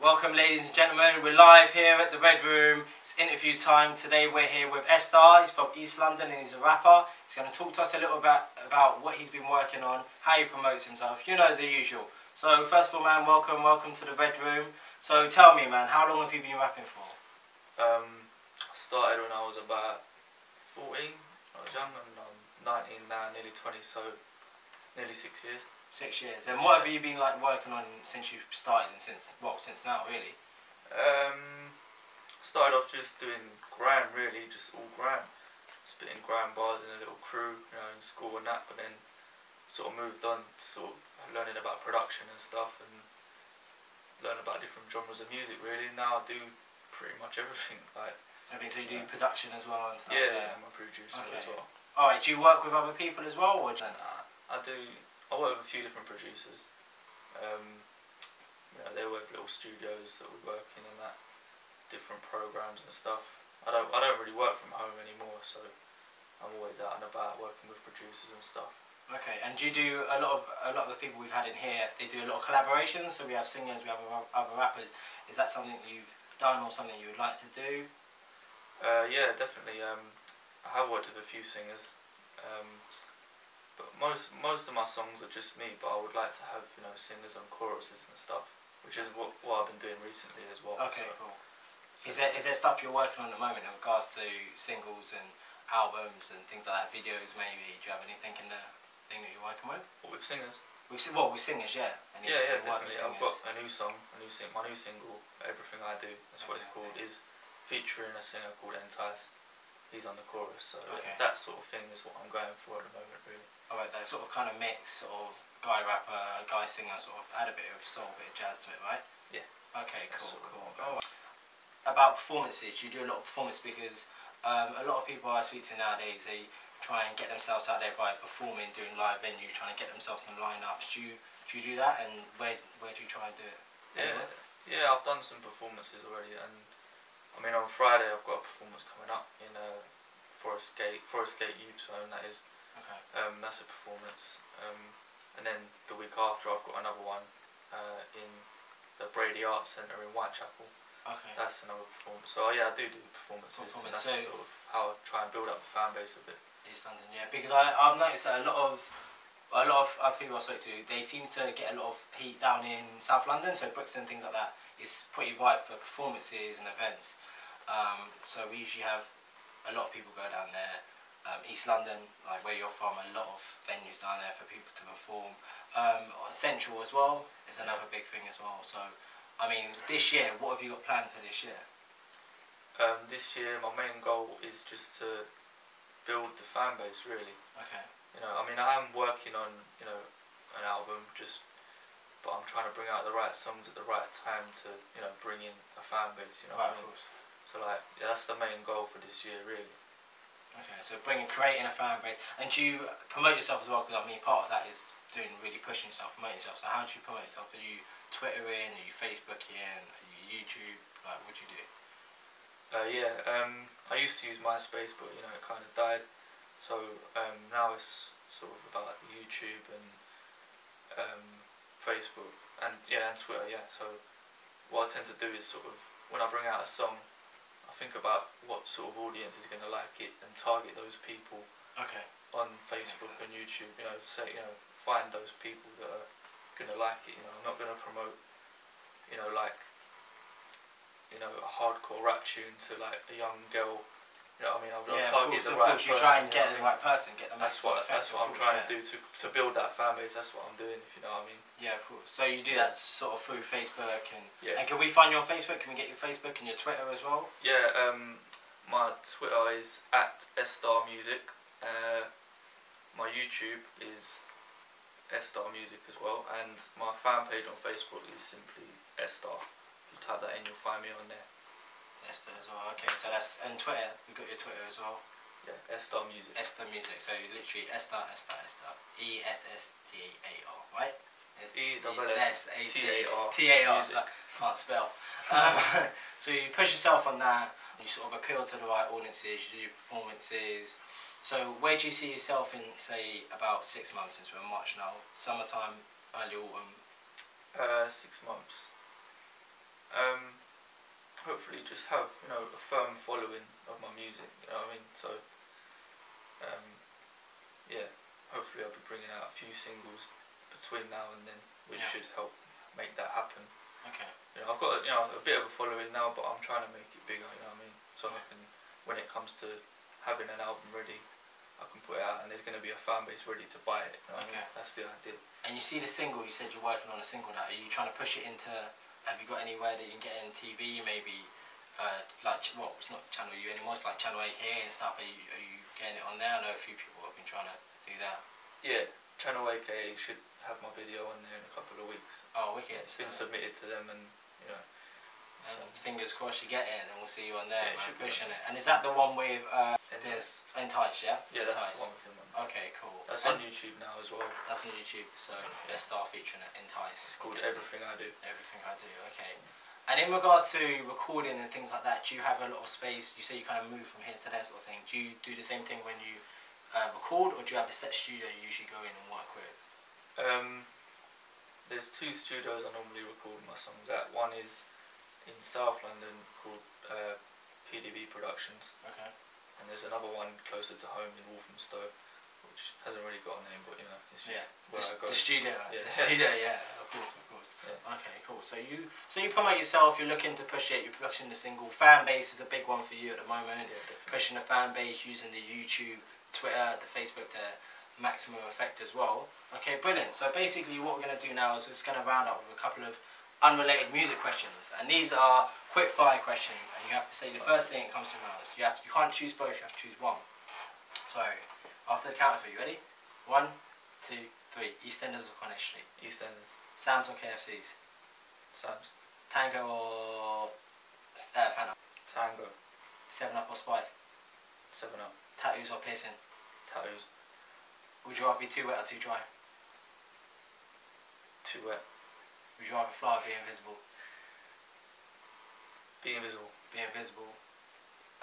Welcome ladies and gentlemen, we're live here at the Red Room. It's interview time. Today we're here with ESSTAR. He's from East London and he's a rapper. He's going to talk to us a little bit about what he's been working on, how he promotes himself, you know, the usual. So first of all, man, welcome to the Red Room. So tell me, man, how long have you been rapping for? I started when I was about 14. I was young and I'm 19 now, nearly 20, so nearly 6 years. 6 years. And what have you been like working on since you started and since now really? Started off just doing grime really, just all grime. Spitting grime bars in a little crew, you know, in school and that, but then sort of moved on to sort of learning about production and stuff and learn about different genres of music really. Now I do pretty much everything. Like everything, so you do production as well and stuff? Yeah, I'm a producer as well. Alright, do you work with other people as well? Or I work with a few different producers. You know, they work with little studios that we work in and that, different programs and stuff. I don't really work from home anymore, so I'm always out and about working with producers and stuff. Okay, and do you do a lot of the people we've had in here? They do a lot of collaborations. So we have singers, we have other rappers. Is that something you've done or something you would like to do? Yeah, definitely. I have worked with a few singers. But most of my songs are just me, but I would like to have, you know, singers on choruses and stuff, which is what I've been doing recently as well. Okay, so, cool. Is there stuff you're working on at the moment in regards to singles and albums and things like that, videos maybe? Do you have anything in the thing that you're working with? What, with singers? With singers, yeah. Yeah, definitely. I've got a new song, my new single, Everything I Do, that's what it's called, is featuring a singer called Entice. He's on the chorus, so that sort of thing is what I'm going for at the moment, really. Alright, that sort of kind of mix of guy rapper, guy singer, sort of add a bit of soul, a bit of jazz to it, right? Yeah. Okay, cool. Oh. About performances, do you do a lot of performance? Because a lot of people I speak to nowadays, they try and get themselves out there by performing, doing live venues, trying to get themselves in lineups. Do you do that, and where do you try and do it? Yeah, I've done some performances already, and I mean on Friday I've got a performance coming up in Forest Gate Youth Zone, that is. Okay. That's a performance, and then the week after I've got another one in the Brady Arts Centre in Whitechapel. Okay. That's another performance. So yeah, I do performances, and that's sort of how I try and build up the fan base of it. East London, yeah, because I've noticed that a lot of other people I spoke to, they seem to get a lot of heat down in South London, so Brixton, things like that. It's pretty ripe for performances and events. So we usually have a lot of people go down there. East London, like where you're from, a lot of venues down there for people to perform. Central as well is another big thing as well. So, I mean, this year, what have you got planned for this year? This year, my main goal is just to build the fan base, really. Okay. You know, I mean, I am working on, you know, an album, but I'm trying to bring out the right songs at the right time to, you know, bring in a fan base. You know what I mean? So, like, yeah, that's the main goal for this year, really. Okay, so creating a fan base, and do you promote yourself as well? Because I mean, part of that is really pushing yourself, promoting yourself. So how do you promote yourself? Are you Twittering? Are you Facebooking? Are you YouTube? Like, what do you do? I used to use MySpace, but you know, it kind of died. So now it's sort of about YouTube and Facebook and Twitter. Yeah. So what I tend to do is sort of when I bring out a song, I think about what sort of audience is going to like it and target those people. Okay. On Facebook and YouTube, you know, find those people that are going to like it. You know, I'm not going to promote, you know, like, you know, a hardcore rap tune to like a young girl. You know what I mean? I'll target the right person. You try and get the right person, get them. That's what I'm trying to do to build that fan base. That's what I'm doing, if you know what I mean. Yeah, of course. So you do that sort of through Facebook and can we find your Facebook? Can we get your Facebook and your Twitter as well? Yeah, my Twitter is @ESSTAR'Music. My YouTube is ESSTAR'Music as well, and my fan page on Facebook is simply ESSTAR. If you type that in, you'll find me on there. ESSTAR as well. Okay, so that's and Twitter. We got your Twitter as well. Yeah, ESSTAR'Music. ESSTAR'Music. So literally ESSTAR. ESSTAR, right? ESSTAR. Can't spell. So you push yourself on that. You sort of appeal to the right audiences. You do performances. So where do you see yourself in, say, about 6 months, since we're in March now? Summertime, early autumn? 6 months. Hopefully just have, you know, a firm following of my music, you know what I mean? So, yeah, hopefully I'll be bringing out a few singles between now and then, which should help make that happen. Okay. You know, I've got, you know, a bit of a following now, but I'm trying to make it bigger, you know what I mean? So I can, when it comes to having an album ready, I can put it out and there's going to be a fan base ready to buy it, you know what I mean? That's the idea. And you see the single, you said you're working on a single now, are you trying to push it into, have you got anywhere that you can get in TV, maybe, like, well, it's not Channel U anymore, it's like Channel 8K and stuff, are you getting it on there? I know a few people have been trying to do that. Yeah, Channel 8K should have my video on there in a couple of weeks. Oh, wicked. It's been submitted to them and, you know. So fingers crossed you get it and we'll see you on there, Yeah, pushing it. And is that the one with this Entice, yeah? Yeah, that's Entice. the one with him on. Okay, cool. That's on YouTube now as well. That's on YouTube, so ESSTAR featuring it, Entice. It's called Everything I Do. Everything I Do, okay. And in regards to recording and things like that, do you have a lot of space? You say you kind of move from here to there sort of thing. Do you do the same thing when you record, or do you have a set studio you usually go in and work with? There's two studios I normally record my songs at. One is in South London called PDB Productions. Okay. And there's another one closer to home in Walthamstow, which hasn't really got a name, but you know, it's just where I go. The studio. Yeah. The studio, yeah, of course. Yeah. Okay, cool. So you promote yourself, you're looking to push it, you're pushing the single. Fan base is a big one for you at the moment. Yeah, definitely. Pushing the fan base, using the YouTube, Twitter, the Facebook to maximum effect as well. Okay, brilliant. So basically what we're going to do now is we're just going to round up with a couple of unrelated music questions, and these are quick fire questions, and you have to say the first thing that comes to your mouth. You can't choose both, you have to choose one. So after the count of three, you ready? 1, 2, 3. EastEnders or Cornish Street? EastEnders. Sam's or KFC's? Sam's. Tango or Fanta? Tango. 7-Up or Sprite? 7-Up. Tattoos or piercing? Tattoos. Would you rather be too wet or too dry? Too wet. Would you rather fly or be invisible? Be invisible. Be invisible.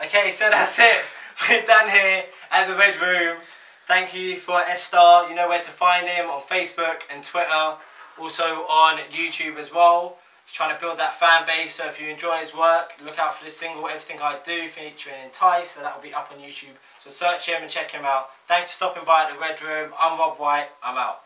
Okay, so that's it. We're done here at the Red Room. Thank you for ESSTAR. You know where to find him on Facebook and Twitter. Also on YouTube as well. He's trying to build that fan base. So if you enjoy his work, look out for this single, Everything I Do, featuring Entice. So that will be up on YouTube. So search him and check him out. Thanks for stopping by at the Red Room. I'm Rob White. I'm out.